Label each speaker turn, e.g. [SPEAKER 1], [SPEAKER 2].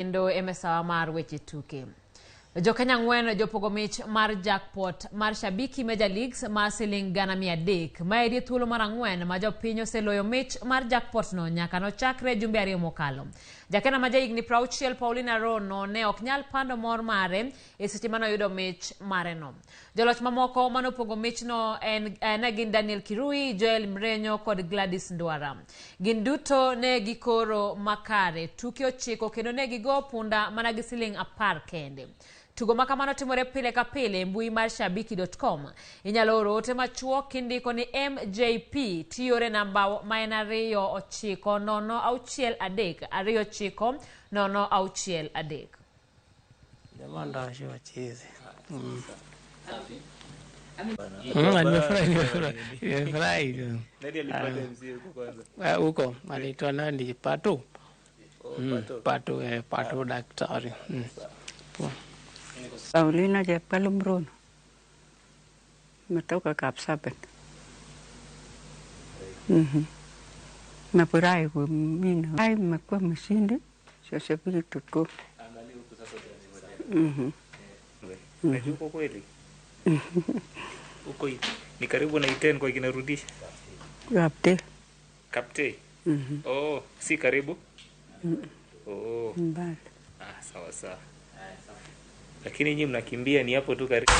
[SPEAKER 1] Endo emesawa mar weche tuke. Jokenya ng'wen jopogo mich mar Jackpot mar Shabiki Major Leagues mar siling gana 300 maedi thuolo mar ang'wen ma jopiny oseloyo mich mar Jackpot no nyaka no chakre jumbe 2 mokalo. Jakena ma jahigni 60 Paulina Rono ne ok nyal pando mor mare e seche mano yudo mich mare no. Joloch mamoko manopogo mich no ne gin Daniel Kirui, Joel Mrenyo kod Gladys Ndwara. Gin duto ne gikoro makare tuke 9 kendo ne gigo punda mana gi siling 10 kende. Tugo makamano timore pile ka pile mbui mar shabiki.com. Inyalo oro ote machuok kindiko ni MJP tiore namba maena 29063
[SPEAKER 2] Jamanda shwa chizi. Nimefurahi.
[SPEAKER 3] Nani alipata MC huko kwanza?
[SPEAKER 2] Huko anaitwa nani? Pato. Pato daktari.
[SPEAKER 4] Paulina Jackpot umetoka Kapsabet. Nafurahi kwa mimi. Hai mmekuwa mshindi. Sasa vile tuko.
[SPEAKER 3] Angalia huko sasa tunasema. Huko kweli. Huko ni karibu na Iten kwa kinarudisha. Kapte. Oh, si karibu. Oh.
[SPEAKER 4] Mbali.
[SPEAKER 3] Sawa sawa. Lakini nyinyi mnakimbia ni hapo tu karibu.